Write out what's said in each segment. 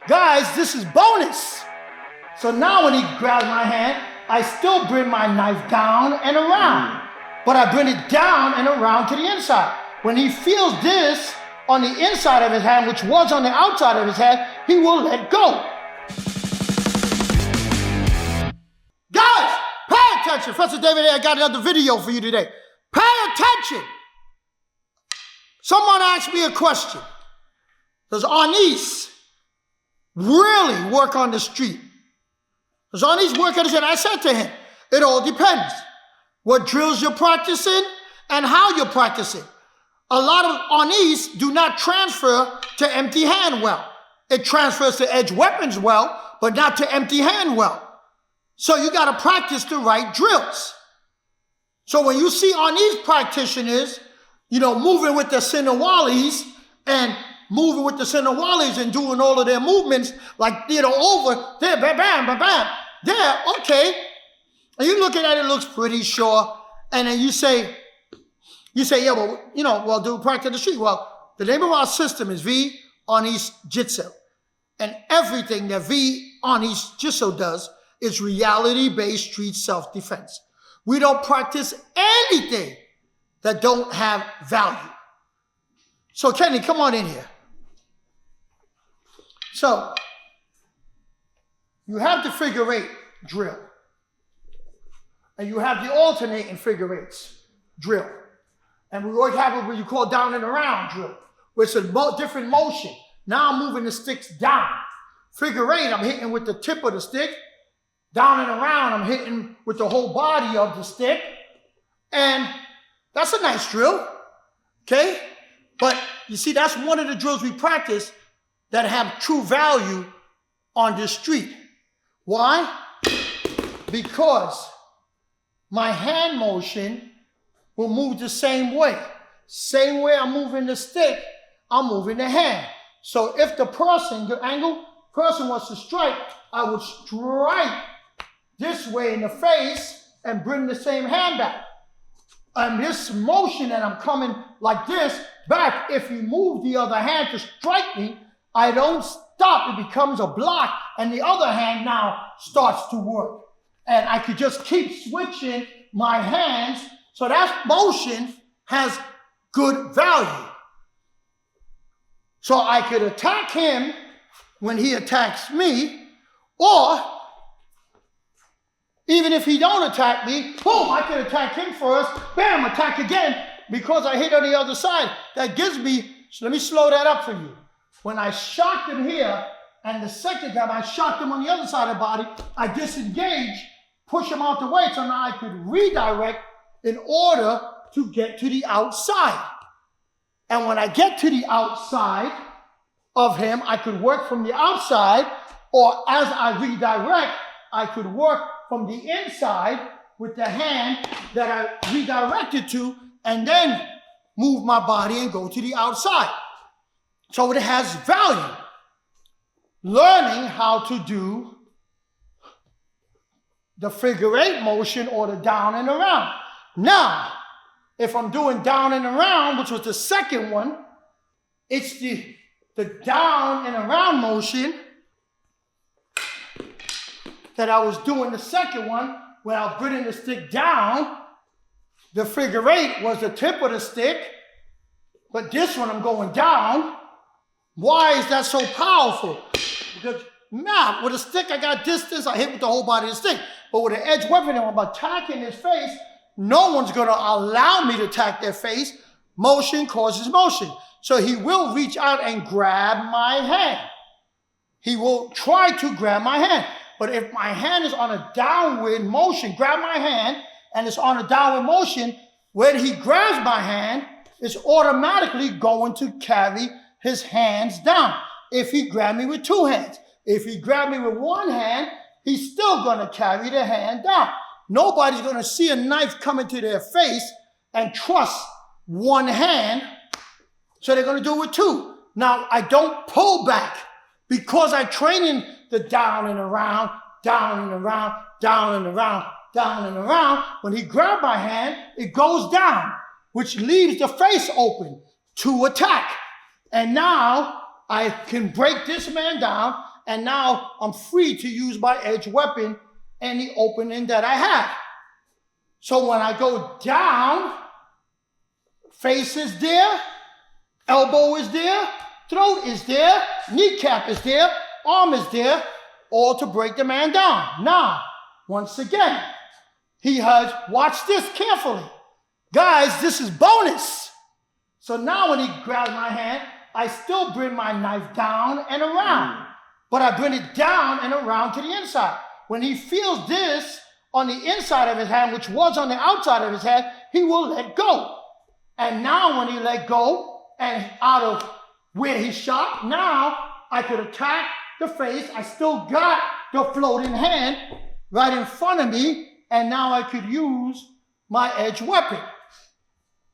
Guys, this is bonus. So now when he grabs my hand, I still bring my knife down and around. But I bring it down and around to the inside. When he feels this on the inside of his hand, which was on the outside of his hand, he will let go. Guys, pay attention. Professor David here, I got another video for you today. Pay attention. Someone asked me a question. Does Arnis really work on the street? Does Arnis work on the street? I said to him, it all depends. What drills you're practicing and how you're practicing. A lot of Arnis do not transfer to empty hand well. It transfers to edge weapons well, but not to empty hand well. So you got to practice the right drills. So when you see Arnis practitioners, moving with the Sinawalis and moving with the Sinawalis and doing all of their movements like over there, bam, bam, bam, bam, there, okay. And you look at it, it looks pretty sure. And then you say, yeah, well, do practice in the street. Well, the name of our system is V Arnis Jitsu. And everything that V Arnis Jitsu does is reality-based street self-defense. We don't practice anything that don't have value. So Kenny, come on in here. So, you have the figure eight drill. And you have the alternating figure eights drill. And we always have what you call down and around drill, where it's a different motion. Now I'm moving the sticks down. Figure eight, I'm hitting with the tip of the stick. Down and around, I'm hitting with the whole body of the stick. And that's a nice drill, okay? But you see, that's one of the drills we practice that have true value on the street. Why? Because my hand motion will move the same way. Same way I'm moving the stick, I'm moving the hand. So if the person wants to strike, I would strike this way in the face and bring the same hand back. And this motion that I'm coming like this back, if you move the other hand to strike me, I don't stop. It becomes a block, and the other hand now starts to work. And I could just keep switching my hands. So that motion has good value. So I could attack him when he attacks me, or even if he don't attack me, boom, I can attack him first, bam, attack again, because I hit on the other side. That gives me, so let me slow that up for you. When I shocked him here, and the second time I shocked him on the other side of the body, I disengage, push him out the way, so now I could redirect in order to get to the outside. And when I get to the outside of him, I could work from the outside, or as I redirect, I could work from the inside with the hand that I redirected to, and then move my body and go to the outside. So it has value. Learning how to do the figure eight motion or the down and around. Now, if I'm doing down and around, which was the second one, it's the down and around motion that I was doing the second one when I was bringing the stick down. The figure eight was the tip of the stick, but this one I'm going down. Why is that so powerful? Because now with a stick I got distance, I hit with the whole body of the stick. But with an edge weapon, if I'm attacking his face, no one's going to allow me to attack their face. Motion causes motion. So he will reach out and grab my hand. He will try to grab my hand. But if my hand is on a downward motion, grab my hand, and it's on a downward motion, when he grabs my hand, it's automatically going to carry his hands down. If he grabbed me with two hands. If he grabbed me with one hand, he's still going to carry the hand down. Nobody's going to see a knife come into their face and trust one hand, so they're going to do it with two. Now, I don't pull back because I train in the down and around, down and around, down and around, down and around. When he grabbed my hand, it goes down, which leaves the face open to attack. And now I can break this man down and now I'm free to use my edge weapon any opening that I have. So when I go down, face is there, elbow is there, throat is there, kneecap is there, arm is there, all to break the man down. Now, once again, he has, watch this carefully. Guys, this is bonus. So now when he grabs my hand, I still bring my knife down and around, but I bring it down and around to the inside. When he feels this on the inside of his hand, which was on the outside of his hand, he will let go. And now when he let go and out of where he shot, now I could attack the face. I still got the floating hand right in front of me, and now I could use my edge weapon.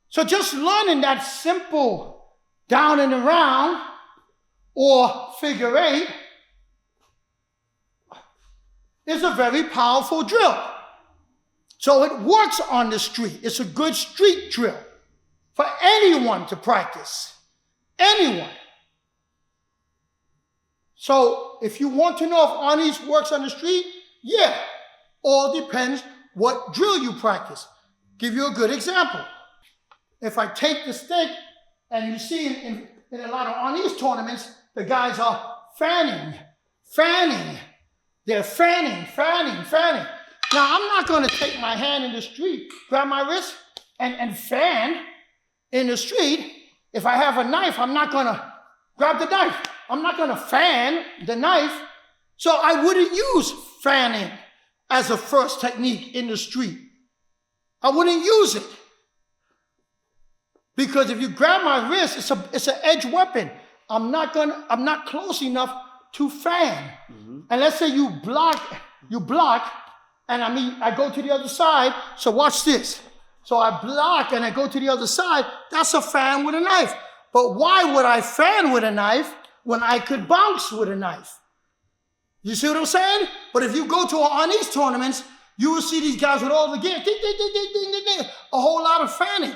So just learning that simple down and around or figure eight is a very powerful drill. So it works on the street. It's a good street drill for anyone to practice. Anyone. So if you want to know if Arnis works on the street, yeah. All depends what drill you practice. Give you a good example. If I take the stick, and you see in a lot of Arnis tournaments, the guys are fanning. They're fanning. Now, I'm not going to take my hand in the street, grab my wrist, and fan in the street. If I have a knife, I'm not going to grab the knife. I'm not going to fan the knife. So I wouldn't use fanning as a first technique in the street. I wouldn't use it. Because if you grab my wrist, it's an edge weapon. I'm not close enough to fan. And let's say you block, and I go to the other side. So watch this. So I block and I go to the other side. That's a fan with a knife. But why would I fan with a knife when I could bounce with a knife? You see what I'm saying? But if you go to Arnis tournaments, you will see these guys with all the gear, ding, ding, ding, ding, ding, ding, ding, a whole lot of fanning.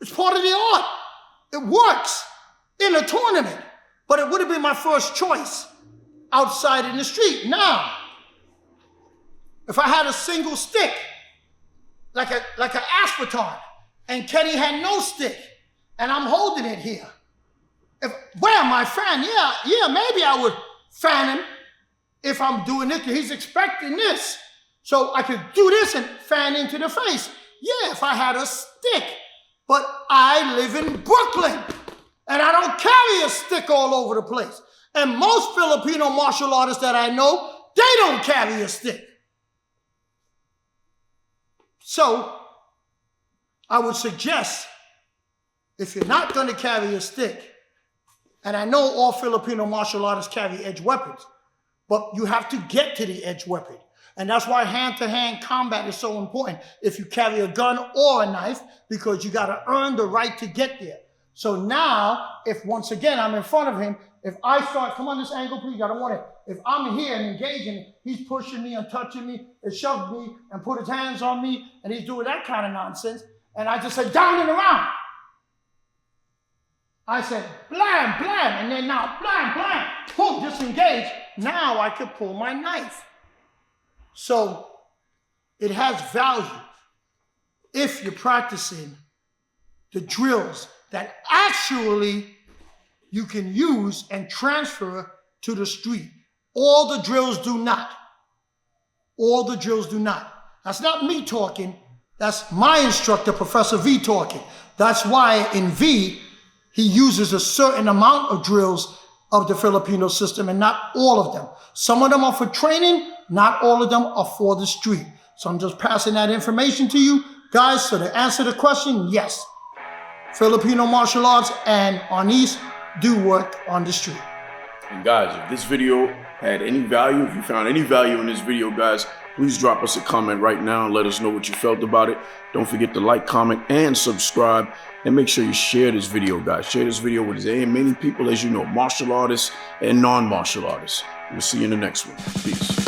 It's part of the art. It works in a tournament, but it would have been my first choice outside in the street. Now, if I had a single stick, like an aspartame, and Kenny had no stick, and I'm holding it here, where am I fan? Yeah, maybe I would fan him if I'm doing this. He's expecting this. So I could do this and fan into the face. Yeah, if I had a stick. But I live in Brooklyn, and I don't carry a stick all over the place. And most Filipino martial artists that I know, they don't carry a stick. So I would suggest, if you're not going to carry a stick, and I know all Filipino martial artists carry edge weapons, but you have to get to the edge weapon. And that's why hand-to-hand combat is so important if you carry a gun or a knife, because you got to earn the right to get there. So now, if once again I'm in front of him, if I start, come on this angle please, I don't want it. If I'm here and engaging, he's pushing me and touching me and shoved me and put his hands on me and he's doing that kind of nonsense. And I just said, down and around. I said, blam, blam, and then now, blam, blam, boom, disengage. Now I could pull my knife. So it has value if you're practicing the drills that actually you can use and transfer to the street. All the drills do not. All the drills do not. That's not me talking. That's my instructor, Professor V, talking. That's why in V, he uses a certain amount of drills of the Filipino system and not all of them. Some of them are for training, not all of them are for the street. So I'm just passing that information to you guys. So to answer the question, yes, Filipino martial arts and Arnis do work on the street. And guys, if this video had any value, if you found any value in this video, guys, please drop us a comment right now and let us know what you felt about it. Don't forget to like, comment, and subscribe. And make sure you share this video, guys. Share this video with as many people as you know, martial artists and non-martial artists. We'll see you in the next one. Peace.